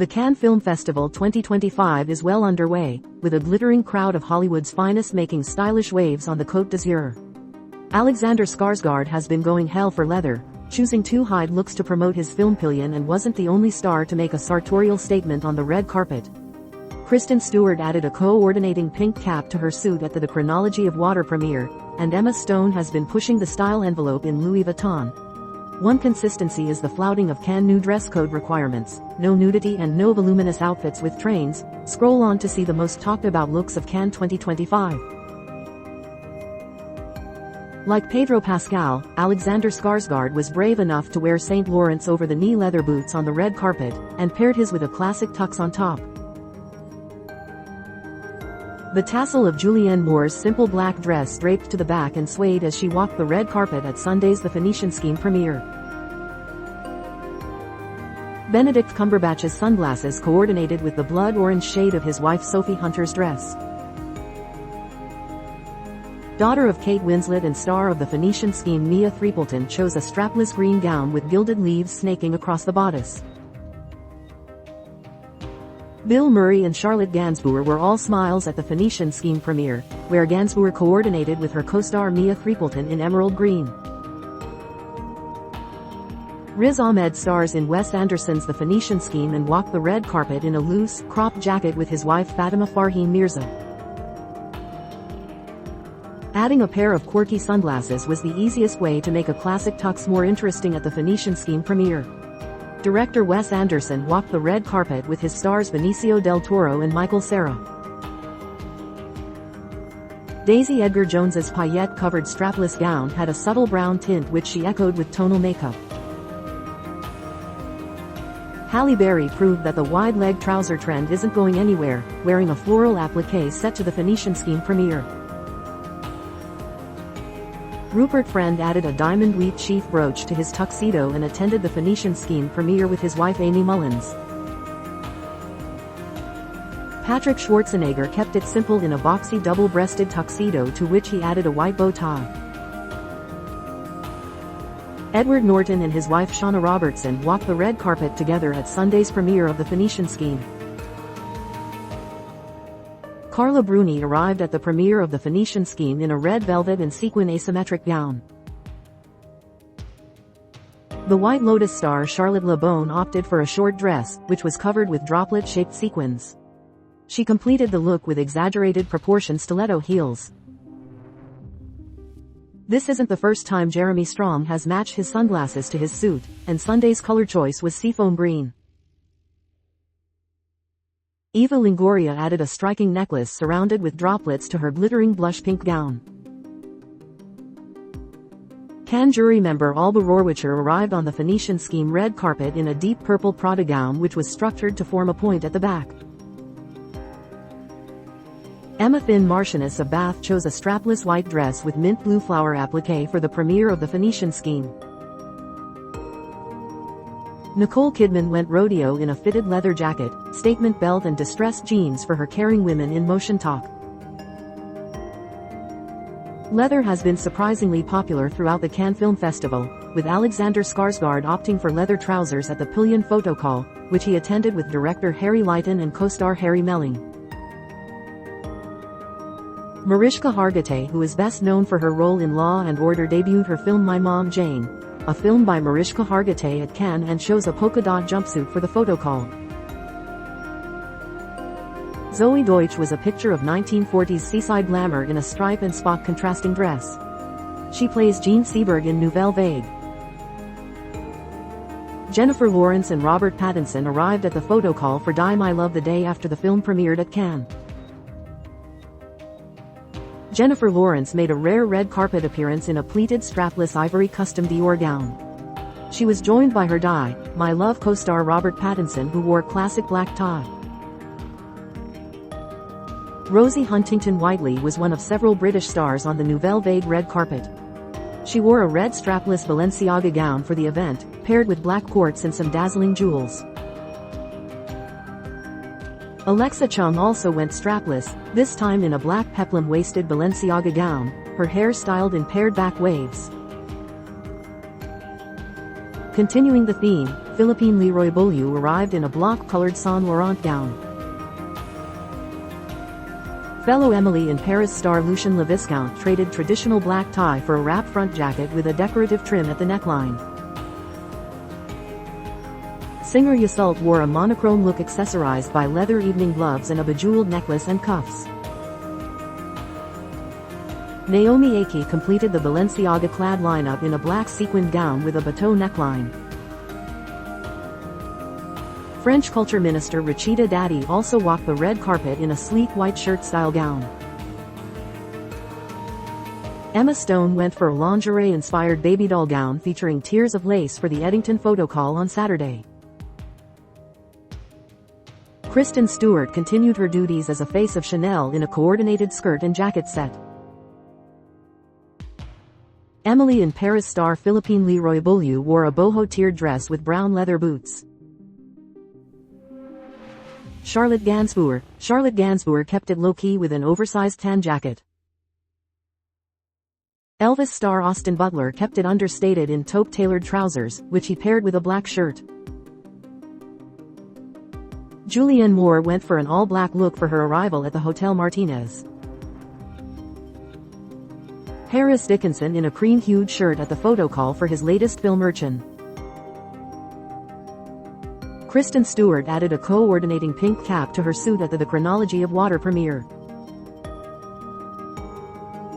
The Cannes Film Festival 2025 is well underway, with a glittering crowd of Hollywood's finest making stylish waves on the Côte d'Azur. Alexander Skarsgard has been going hell for leather, choosing two hide looks to promote his film Pillion, and wasn't the only star to make a sartorial statement on the red carpet. Kristen Stewart added a coordinating pink cap to her suit at the Chronology of Water premiere, and Emma Stone has been pushing the style envelope in Louis Vuitton. One consistency is the flouting of Cannes new dress code requirements: no nudity and no voluminous outfits with trains. Scroll on to see the most talked about looks of Cannes 2025. Like Pedro Pascal, Alexander Skarsgard was brave enough to wear St. Laurent's over-the-knee leather boots on the red carpet, and paired his with a classic tux on top. The tassel of Julianne Moore's simple black dress draped to the back and swayed as she walked the red carpet at Sunday's The Phoenician Scheme premiere. Benedict Cumberbatch's sunglasses coordinated with the blood orange shade of his wife Sophie Hunter's dress. Daughter of Kate Winslet and star of The Phoenician Scheme Mia Threepleton chose a strapless green gown with gilded leaves snaking across the bodice. Bill Murray and Charlotte Gainsbourg were all smiles at the Phoenician Scheme premiere, where Gainsbourg coordinated with her co-star Mia Threepleton in emerald green. Riz Ahmed stars in Wes Anderson's The Phoenician Scheme and walked the red carpet in a loose, cropped jacket with his wife Fatima Farheen Mirza. Adding a pair of quirky sunglasses was the easiest way to make a classic tux more interesting at the Phoenician Scheme premiere. Director Wes Anderson walked the red carpet with his stars Benicio del Toro and Michael Cera. Daisy Edgar Jones's paillette-covered strapless gown had a subtle brown tint which she echoed with tonal makeup. Halle Berry proved that the wide-leg trouser trend isn't going anywhere, wearing a floral applique set to the Phoenician Scheme premiere. Rupert Friend added a diamond wheat sheath brooch to his tuxedo and attended the Phoenician Scheme premiere with his wife Amy Mullins. Patrick Schwarzenegger kept it simple in a boxy double-breasted tuxedo to which he added a white bow tie. Edward Norton and his wife Shauna Robertson walked the red carpet together at Sunday's premiere of The Phoenician Scheme. Carla Bruni arrived at the premiere of The Phoenician Scheme in a red velvet and sequin asymmetric gown. The White Lotus star Charlotte Le Bon opted for a short dress, which was covered with droplet-shaped sequins. She completed the look with exaggerated proportion stiletto heels. This isn't the first time Jeremy Strong has matched his sunglasses to his suit, and Sunday's color choice was seafoam green. Eva Longoria added a striking necklace surrounded with droplets to her glittering blush pink gown. Cannes jury member Alba Rohrwacher arrived on the Phoenician Scheme red carpet in a deep purple Prada gown which was structured to form a point at the back. Emma Thin Marchioness of Bath chose a strapless white dress with mint blue flower applique for the premiere of the Phoenician Scheme. Nicole Kidman went rodeo in a fitted leather jacket, statement belt and distressed jeans for her Caring Women in Motion talk. Leather has been surprisingly popular throughout the Cannes Film Festival, with Alexander Skarsgård opting for leather trousers at the Pillion photo call, which he attended with director Harry Leighton and co-star Harry Melling. Mariska Hargitay, who is best known for her role in Law and Order, debuted her film My Mom Jane, a film by Mariska Hargitay at Cannes, and chose a polka dot jumpsuit for the photo call. Zoe Deutsch was a picture of 1940s seaside glamour in a stripe and spot contrasting dress. She plays Jean Seberg in Nouvelle Vague. Jennifer Lawrence and Robert Pattinson arrived at the photo call for Die My Love the day after the film premiered at Cannes. Jennifer Lawrence made a rare red carpet appearance in a pleated strapless ivory custom Dior gown. She was joined by her Die My Love co-star Robert Pattinson, who wore classic black tie. Rosie Huntington-Whiteley was one of several British stars on the Nouvelle Vague red carpet. She wore a red strapless Balenciaga gown for the event, paired with black quartz and some dazzling jewels. Alexa Chung also went strapless, this time in a black peplum-waisted Balenciaga gown, her hair styled in paired back waves. Continuing the theme, Philippine Leroy Beaulieu arrived in a block-colored Saint Laurent gown. Fellow Emily in Paris star Lucien Leviscount traded traditional black tie for a wrap front jacket with a decorative trim at the neckline. Singer Yseult wore a monochrome look accessorized by leather evening gloves and a bejeweled necklace and cuffs. Naomi Aiki completed the Balenciaga-clad lineup in a black sequined gown with a bateau neckline. French culture minister Rachida Dati also walked the red carpet in a sleek white shirt-style gown. Emma Stone went for a lingerie-inspired baby doll gown featuring tiers of lace for the Eddington photo call on Saturday. Kristen Stewart continued her duties as a face of Chanel in a coordinated skirt and jacket set. Emily in Paris star Philippine Leroy Beaulieu wore a boho tiered dress with brown leather boots. Charlotte Gainsbourg kept it low-key with an oversized tan jacket. Elvis star Austin Butler kept it understated in taupe-tailored trousers, which he paired with a black shirt. Julianne Moore went for an all-black look for her arrival at the Hotel Martinez. Harris Dickinson in a cream-hued shirt at the photo call for his latest film Urchin. Kristen Stewart added a coordinating pink cap to her suit at the Chronology of Water premiere.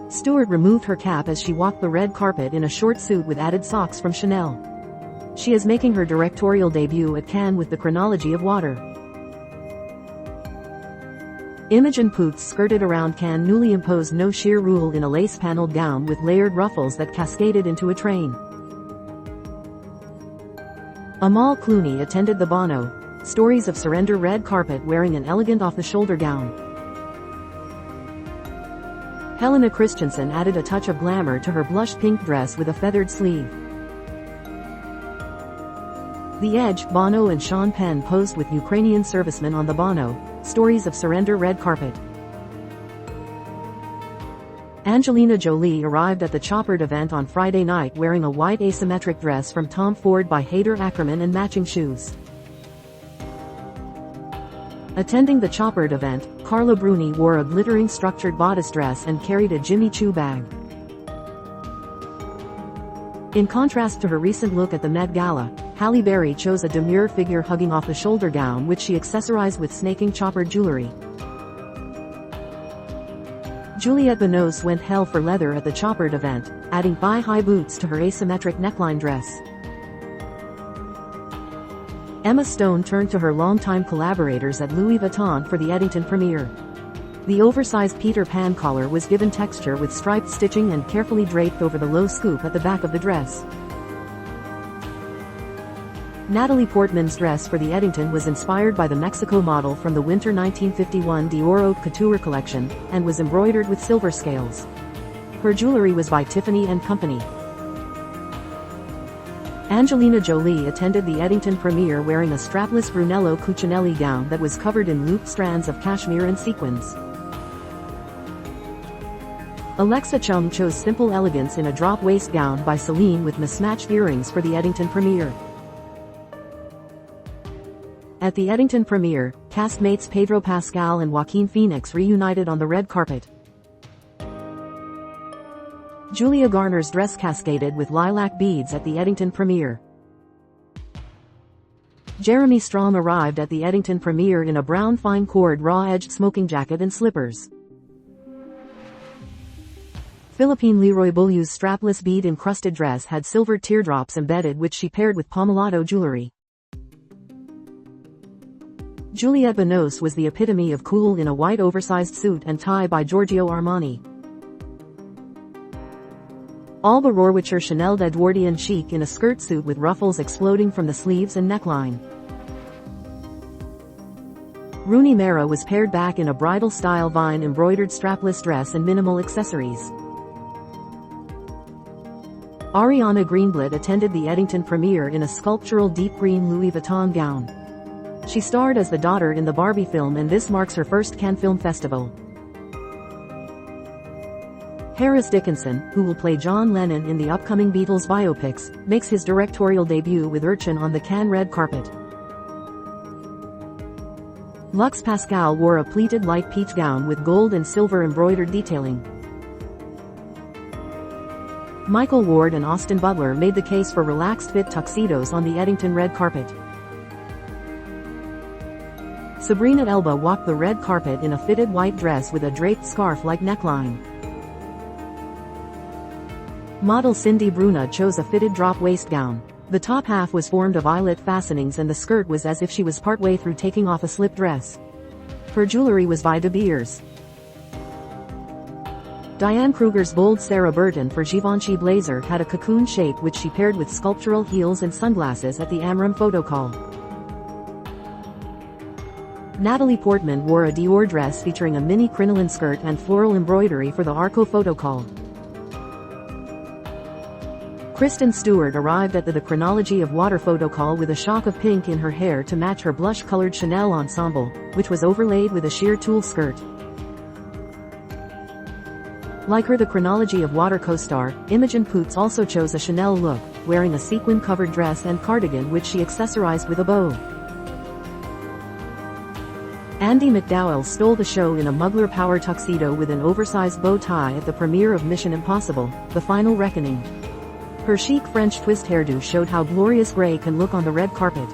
Stewart removed her cap as she walked the red carpet in a short suit with added socks from Chanel. She is making her directorial debut at Cannes with the Chronology of Water. Imogen Poots skirted around Cannes' newly imposed no-sheer rule in a lace-paneled gown with layered ruffles that cascaded into a train. Amal Clooney attended the Bono Stories of Surrender red carpet wearing an elegant off-the-shoulder gown. Helena Christensen added a touch of glamour to her blush pink dress with a feathered sleeve. The Edge, Bono and Sean Penn posed with Ukrainian servicemen on the Bono Stories of Surrender red carpet. Angelina Jolie arrived at the Choppered event on Friday night wearing a white asymmetric dress from Tom Ford by Haider Ackermann and matching shoes. Attending the Choppered event, Carla Bruni wore a glittering structured bodice dress and carried a Jimmy Choo bag. In contrast to her recent look at the Met Gala, Halle Berry chose a demure figure hugging off-the-shoulder gown which she accessorized with snaking choppered jewelry. Juliette Binoche went hell for leather at the Choppered event, adding thigh-high boots to her asymmetric neckline dress. Emma Stone turned to her longtime collaborators at Louis Vuitton for the Eddington premiere. The oversized Peter Pan collar was given texture with striped stitching and carefully draped over the low scoop at the back of the dress. Natalie Portman's dress for the Eddington was inspired by the Mexico model from the winter 1951 Dior Haute Couture collection, and was embroidered with silver scales. Her jewelry was by Tiffany & Company. Angelina Jolie attended the Eddington premiere wearing a strapless Brunello Cucinelli gown that was covered in looped strands of cashmere and sequins. Alexa Chung chose simple elegance in a drop-waist gown by Celine with mismatched earrings for the Eddington premiere. At the Eddington premiere, castmates Pedro Pascal and Joaquin Phoenix reunited on the red carpet. Julia Garner's dress cascaded with lilac beads at the Eddington premiere. Jeremy Strom arrived at the Eddington premiere in a brown fine cord raw-edged smoking jacket and slippers. Philippine Leroy Beaulieu's strapless bead-encrusted dress had silver teardrops embedded which she paired with pomellato jewelry. Juliette Binoche was the epitome of cool in a white oversized suit and tie by Giorgio Armani. Alba Rohrwacher Chanel d'Edwardian chic in a skirt suit with ruffles exploding from the sleeves and neckline. Rooney Mara was paired back in a bridal-style vine-embroidered strapless dress and minimal accessories. Ariana Greenblatt attended the Eddington premiere in a sculptural deep green Louis Vuitton gown. She starred as the daughter in the Barbie film and this marks her first Cannes Film Festival. Harris Dickinson, who will play John Lennon in the upcoming Beatles biopics, makes his directorial debut with Urchin on the Cannes red carpet. Lux Pascal wore a pleated light peach gown with gold and silver embroidered detailing. Michael Ward and Austin Butler made the case for relaxed fit tuxedos on the Eddington red carpet. Sabrina Elba walked the red carpet in a fitted white dress with a draped scarf-like neckline. Model Cindy Bruna chose a fitted drop-waist gown. The top half was formed of eyelet fastenings and the skirt was as if she was partway through taking off a slip dress. Her jewelry was by De Beers. Diane Kruger's bold Sarah Burton for Givenchy blazer had a cocoon shape which she paired with sculptural heels and sunglasses at the Amram photo call. Natalie Portman wore a Dior dress featuring a mini crinoline skirt and floral embroidery for the Arco photo call. Kristen Stewart arrived at the Chronology of Water photo call with a shock of pink in her hair to match her blush-colored Chanel ensemble, which was overlaid with a sheer tulle skirt. Like her, the Chronology of Water co-star, Imogen Poots also chose a Chanel look, wearing a sequin-covered dress and cardigan which she accessorized with a bow. Andie MacDowell stole the show in a Mugler Power tuxedo with an oversized bow tie at the premiere of Mission Impossible: The Final Reckoning. Her chic French twist hairdo showed how glorious Grey can look on the red carpet.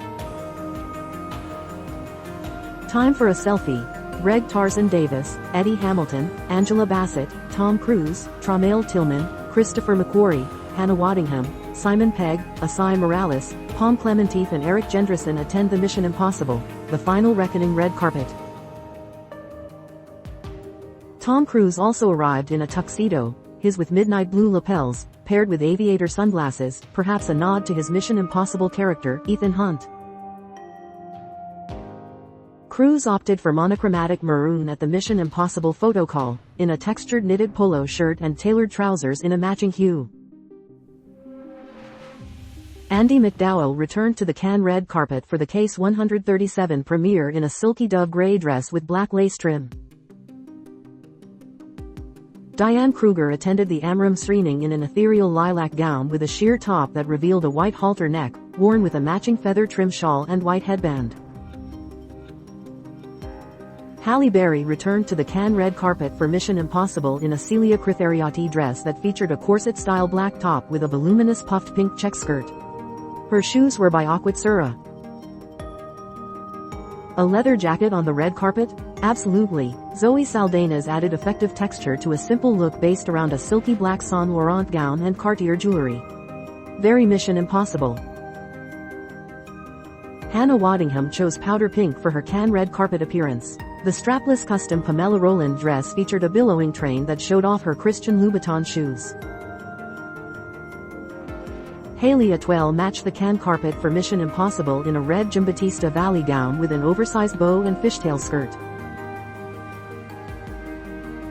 Time for a selfie. Greg Tarzan Davis, Eddie Hamilton, Angela Bassett, Tom Cruise, Tramail Tillman, Christopher McQuarrie, Hannah Waddingham, Simon Pegg, Asai Morales, Pom Klementieff and Eric Jendresen attend the Mission Impossible: The Final Reckoning red carpet. Tom Cruise also arrived in a tuxedo, his with midnight blue lapels, paired with aviator sunglasses, perhaps a nod to his Mission Impossible character, Ethan Hunt. Cruise opted for monochromatic maroon at the Mission Impossible photo call, in a textured knitted polo shirt and tailored trousers in a matching hue. Andie MacDowell returned to the Cannes red carpet for the Case 137 premiere in a silky dove gray dress with black lace trim. Diane Kruger attended the Amram screening in an ethereal lilac gown with a sheer top that revealed a white halter neck, worn with a matching feather trim shawl and white headband. Halle Berry returned to the Cannes red carpet for Mission Impossible in a Celia Crithariati dress that featured a corset-style black top with a voluminous puffed pink check skirt. Her shoes were by Aquatsura. A leather jacket on the red carpet? Absolutely. Zoe Saldana's added effective texture to a simple look based around a silky black Saint Laurent gown and Cartier jewelry. Very Mission Impossible. Hannah Waddingham chose powder pink for her Cannes red carpet appearance. The strapless custom Pamela Roland dress featured a billowing train that showed off her Christian Louboutin shoes. Hayley Atwell matched the Cannes carpet for Mission Impossible in a red Giambattista Valli gown with an oversized bow and fishtail skirt.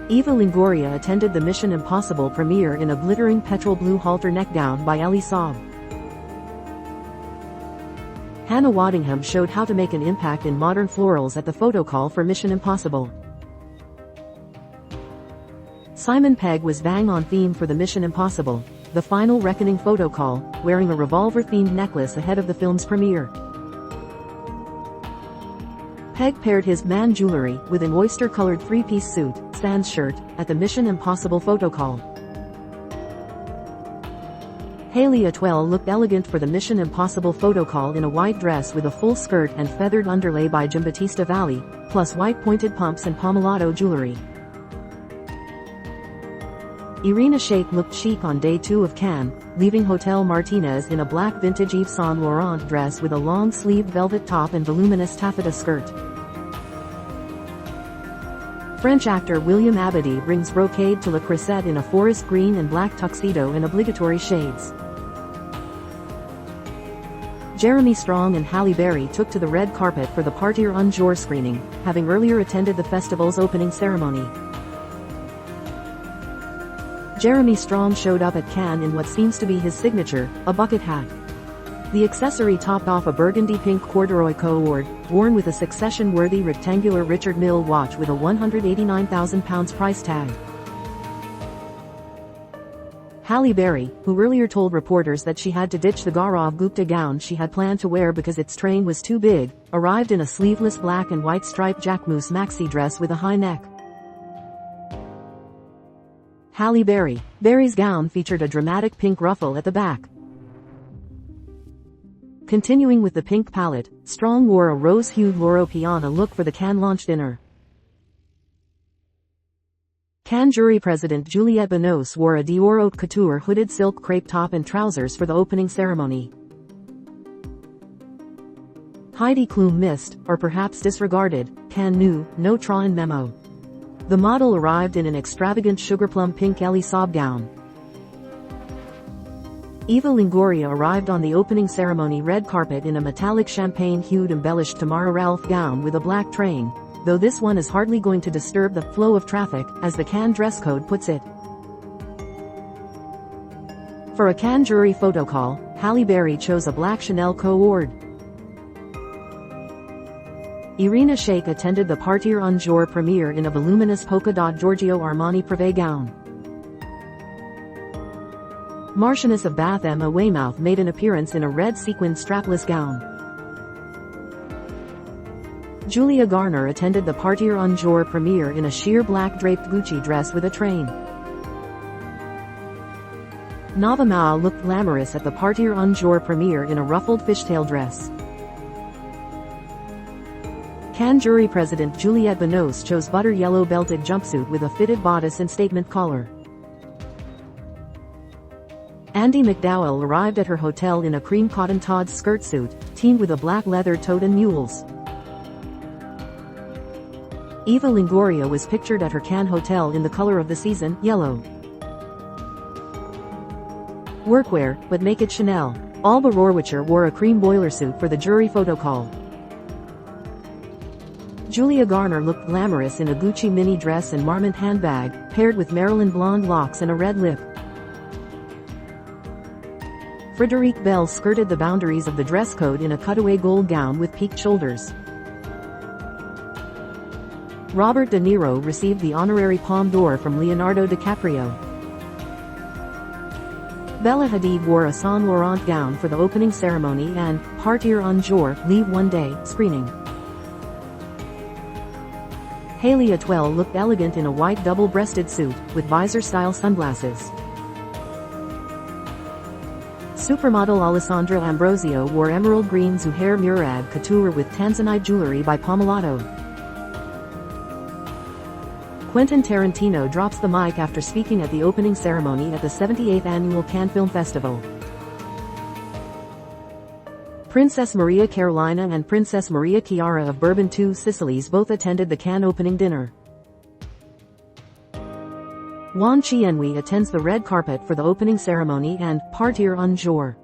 Eva Longoria attended the Mission Impossible premiere in a glittering petrol blue halter neck gown by Elie Saab. Hannah Waddingham showed how to make an impact in modern florals at the photo call for Mission Impossible. Simon Pegg was bang on theme for the Mission Impossible: The Final Reckoning photo call, wearing a revolver-themed necklace ahead of the film's premiere. Pegg paired his man jewelry with an oyster-colored three-piece suit, sans shirt, at the Mission Impossible photo call. Hayley Atwell looked elegant for the Mission Impossible photo call in a white dress with a full skirt and feathered underlay by Giambattista Valli, plus white pointed pumps and pomelato jewelry. Irina Shayk looked chic on day 2 of Cannes, leaving Hotel Martinez in a black vintage Yves Saint Laurent dress with a long-sleeved velvet top and voluminous taffeta skirt. French actor William Abadie brings brocade to Le Creuset in a forest green and black tuxedo in obligatory shades. Jeremy Strong and Halle Berry took to the red carpet for the Partir un Jour screening, having earlier attended the festival's opening ceremony. Jeremy Strong showed up at Cannes in what seems to be his signature, a bucket hat. The accessory topped off a burgundy-pink corduroy cord, worn with a Succession-worthy rectangular Richard Mille watch with a £189,000 price tag. Halle Berry, who earlier told reporters that she had to ditch the Gaurav Gupta gown she had planned to wear because its train was too big, arrived in a sleeveless black and white striped jacquemus maxi dress with a high neck. Halle Berry. Berry's gown featured a dramatic pink ruffle at the back. Continuing with the pink palette, Strong wore a rose-hued Loro Piana look for the Cannes launch dinner. Cannes jury president Juliette Binoche wore a Dior haute couture hooded silk crepe top and trousers for the opening ceremony. Heidi Klum missed, or perhaps disregarded, Cannes no Tron memo. The model arrived in an extravagant sugar plum pink Elie Saab gown. Eva Longoria arrived on the opening ceremony red carpet in a metallic champagne-hued embellished Tamara Ralph gown with a black train, though this one is hardly going to disturb the flow of traffic, as the Cannes dress code puts it. For a Cannes jury photo call, Halle Berry chose a black Chanel co-ord. Irina Shayk attended the Partir un Jour premiere in a voluminous polka-dot Giorgio Armani Privé gown. Marchioness of Bath Emma Weymouth made an appearance in a red sequined strapless gown. Julia Garner attended the Partir un Jour premiere in a sheer black draped Gucci dress with a train. Nava Mao looked glamorous at the Partir un Jour premiere in a ruffled fishtail dress. Cannes jury president Juliette Binoche chose butter yellow belted jumpsuit with a fitted bodice and statement collar. Andie MacDowell arrived at her hotel in a cream cotton Todd's skirt suit, teamed with a black leather tote and mules. Eva Longoria was pictured at her Cannes hotel in the color of the season, yellow. Workwear, but make it Chanel. Alba Rohrwacher wore a cream boiler suit for the jury photo call. Julia Garner looked glamorous in a Gucci mini dress and Marmont handbag, paired with Marilyn blonde locks and a red lip. Frédérique Bell skirted the boundaries of the dress code in a cutaway gold gown with peaked shoulders. Robert De Niro received the honorary Palme d'Or from Leonardo DiCaprio. Bella Hadid wore a Saint Laurent gown for the opening ceremony and Partir un Jour, Leave One Day screening. Hayley Atwell looked elegant in a white double-breasted suit, with visor-style sunglasses. Supermodel Alessandra Ambrosio wore emerald green Zuhair Murad couture with tanzanite jewelry by Pomellato. Quentin Tarantino drops the mic after speaking at the opening ceremony at the 78th Annual Cannes Film Festival. Princess Maria Carolina and Princess Maria Chiara of Bourbon II Sicilies both attended the Cannes opening dinner. Wan Chienhui attends the red carpet for the opening ceremony and Partir un Jour.